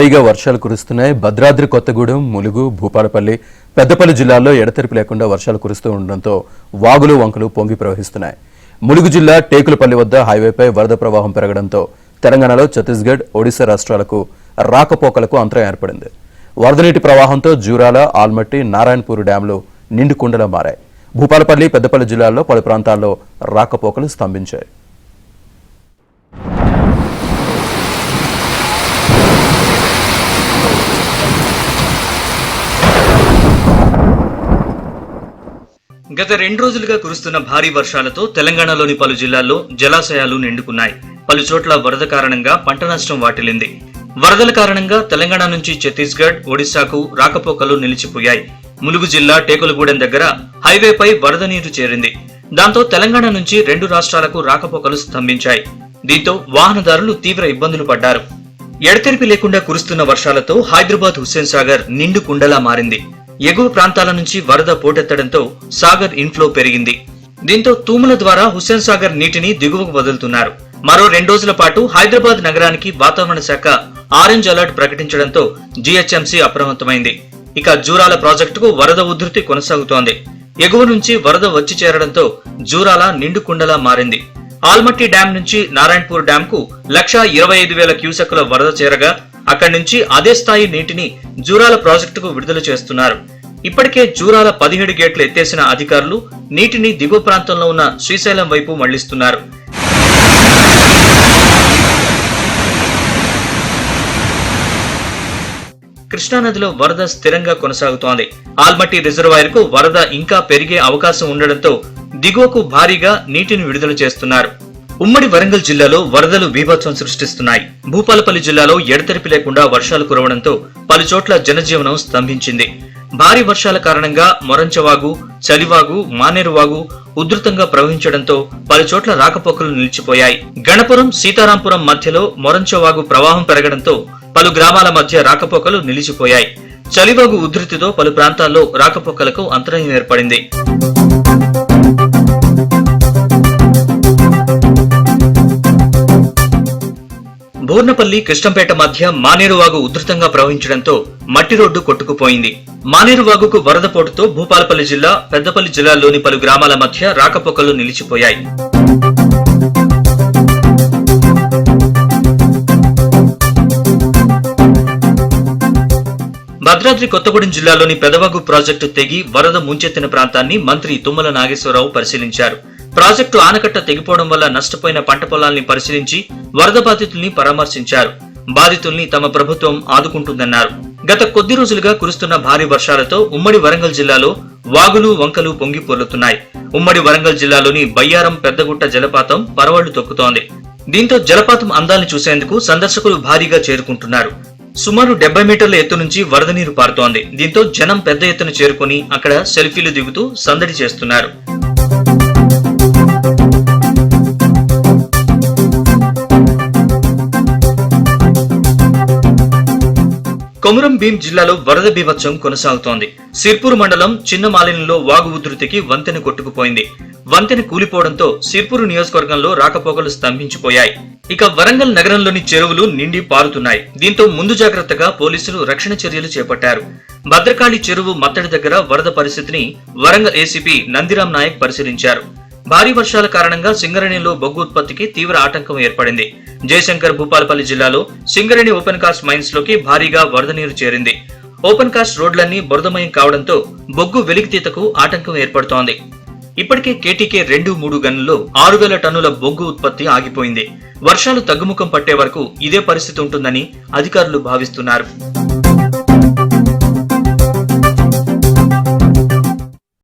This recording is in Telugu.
భారీగా వర్షాలు కురుస్తున్నాయి. భద్రాద్రి కొత్తగూడెం, ములుగు, భూపాలపల్లి, పెద్దపల్లి జిల్లాల్లో ఎడతెరిపి లేకుండా వర్షాలు కురుస్తూ ఉండడంతో వాగులు వంకలు పొంగి ప్రవహిస్తున్నాయి. ములుగు జిల్లా టేకులపల్లి వద్ద హైవేపై వరద ప్రవాహం పెరగడంతో తెలంగాణలో ఛత్తీస్గఢ్, ఒడిశా రాష్ట్రాలకు రాకపోకలకు అంతరం ఏర్పడింది. వరద నీటి ప్రవాహంతో జూరాల, ఆల్మట్టి, నారాయణపూర్ డ్యాంలు నిండుకుండలా మారాయి. భూపాలపల్లి, పెద్దపల్లి జిల్లాల్లో పలు ప్రాంతాల్లో రాకపోకలు స్తంభించాయి. గత 2 రోజులుగా కురుస్తున్న భారీ వర్షాలతో తెలంగాణలోని పలు జిల్లాల్లో జలాశయాలు నిండుకున్నాయి. పలు చోట్ల వరద కారణంగా పంట నష్టం వాటిల్లింది. వరదల కారణంగా తెలంగాణ నుంచి ఛత్తీస్గఢ్, ఒడిశాకు రాకపోకలు నిలిచిపోయాయి. ములుగు జిల్లా టేకులగూడెం దగ్గర హైవేపై వరద నీరు చేరింది. దాంతో తెలంగాణ నుంచి 2 రాష్ట్రాలకు రాకపోకలు స్తంభించాయి. దీంతో వాహనదారులు తీవ్ర ఇబ్బందులు పడ్డారు. ఎడతెరిపి లేకుండా కురుస్తున్న వర్షాలతో హైదరాబాద్ హుస్సేన్ సాగర్ నిండు కుండలా మారింది. ఎగువ ప్రాంతాల నుంచి వరద పోటెత్తడంతో సాగర్ ఇన్ఫ్లో పెరిగింది. దీంతో తూముల ద్వారా హుస్సేన్ సాగర్ నీటిని దిగువకు వదులుతున్నారు. మరో 2 రోజుల పాటు హైదరాబాద్ నగరానికి వాతావరణ శాఖ ఆరెంజ్ అలర్ట్ ప్రకటించడంతో జీహెచ్ఎంసీ అప్రమత్తమైంది. ఇక జూరాల ప్రాజెక్టుకు వరద ఉధృతి కొనసాగుతోంది. ఎగువ నుంచి వరద వచ్చి చేరడంతో జూరాల నిండు కుండలా మారింది. ఆల్మట్టి డ్యాం నుంచి నారాయణపూర్ డ్యాం కు 1,25,000 క్యూసెక్కుల వరద చేరగా అక్కడి నుంచి అదే స్థాయి నీటిని జూరాల ప్రాజెక్టుకు విడుదల చేస్తున్నారు. ఇప్పటికే జూరాల 17 గేట్లు ఎత్తేసిన అధికారులు నీటిని దిగువ ప్రాంతంలో ఉన్న శ్రీశైలం వైపు మళ్లిస్తున్నారు. కృష్ణానదిలో వరద స్థిరంగా కొనసాగుతోంది. ఆల్మట్టి రిజర్వాయర్ కు వరద ఇంకా పెరిగే అవకాశం ఉండడంతో దిగువకు భారీగా నీటిని విడుదల చేస్తున్నారు. ఉమ్మడి వరంగల్ జిల్లాలో వరదలు బీభత్సం సృష్టిస్తున్నాయి. భూపాలపల్లి జిల్లాలో ఎడతెరిపి లేకుండా వర్షాలు కురవడంతో పలు చోట్ల జనజీవనం స్తంభించింది. భారీ వర్షాల కారణంగా మొరంచవాగు, చలివాగు, మానేరువాగు ఉధృతంగా ప్రవహించడంతో పలు చోట్ల రాకపోకలు నిలిచిపోయాయి. గణపురం, సీతారాంపురం మధ్యలో మొరంచవాగు ప్రవాహం పెరగడంతో పలు గ్రామాల మధ్య రాకపోకలు నిలిచిపోయాయి. చలివాగు ఉధృతితో పలు ప్రాంతాల్లో రాకపోకలకు అంతరాయం ఏర్పడింది. బోర్నపల్లి, కృష్ణంపేట మధ్య మానేరువాగు ఉధృతంగా ప్రవహించడంతో మట్టి రోడ్డు కొట్టుకుపోయింది. మానేరువాగుకు వరద పోటుతో భూపాలపల్లి జిల్లా, పెద్దపల్లి జిల్లాల్లోని పలు గ్రామాల మధ్య రాకపోకలు నిలిచిపోయాయి. భద్రాద్రి కొత్తగూడెం జిల్లాలోని పెదవాగు ప్రాజెక్టు తెగి వరద ముంచెత్తిన ప్రాంతాన్ని మంత్రి తుమ్మల నాగేశ్వరరావు పరిశీలించారు. ప్రాజెక్టు ఆనకట్ట తెగిపోవడం వల్ల నష్టపోయిన పంట పొలాల్ని పరిశీలించి వరద బాధితుల్ని పరామర్శించారు. బాధితుల్ని తమ ప్రభుత్వం ఆదుకుంటుందన్నారు. గత కొద్ది రోజులుగా కురుస్తున్న భారీ వర్షాలతో ఉమ్మడి వరంగల్ జిల్లాలో వాగులు వంకలు పొంగి పొర్లుతున్నాయి. ఉమ్మడి వరంగల్ జిల్లాలోని బయ్యారం, పెద్దగుట్ట జలపాతం పరవళ్లు తొక్కుతోంది. దీంతో జలపాతం అందాల్ని చూసేందుకు సందర్శకులు భారీగా చేరుకుంటున్నారు. సుమారు 70 మీటర్ల ఎత్తు నుంచి వరద నీరు పారుతోంది. దీంతో జనం పెద్ద ఎత్తున చేరుకుని అక్కడ సెల్ఫీలు దిగుతూ సందడి చేస్తున్నారు. కొమురం భీం జిల్లాలో వరద బీభత్సం కొనసాగుతోంది. సిర్పూర్ మండలం చిన్న మాలినంలో వాగు ఉధృతికి వంతెన కొట్టుకుపోయింది. వంతెన కూలిపోవడంతో సిర్పూరు నియోజకవర్గంలో రాకపోకలు స్తంభించిపోయాయి. ఇక వరంగల్ నగరంలోని చెరువులు నిండి పారుతున్నాయి. దీంతో ముందు జాగ్రత్తగా పోలీసులు రక్షణ చర్యలు చేపట్టారు. భద్రకాళి చెరువు మత్తడి దగ్గర వరద పరిస్థితిని వరంగల్ ఏసీపీ నందిరాం నాయక్ పరిశీలించారు. భారీ వర్షాల కారణంగా సింగరేణిలో బొగ్గు ఉత్పత్తికి తీవ్ర ఆటంకం ఏర్పడింది. జయశంకర్, భూపాలపల్లి జిల్లాలో సింగరేణి ఓపెన్ కాస్ట్ మైన్స్ లోకి భారీగా వరద నీరు చేరింది. ఓపెన్ కాస్ట్ రోడ్లన్నీ బురదమయం కావడంతో బొగ్గు వెలికితీతకు ఆటంకం ఏర్పడుతోంది. ఇప్పటికే కేటీకే 2-3 గనుల్లో 6,000 టన్నుల బొగ్గు ఉత్పత్తి ఆగిపోయింది. వర్షాలు తగ్గుముఖం పట్టే వరకు ఇదే పరిస్థితి ఉంటుందని అధికారులు భావిస్తున్నారు.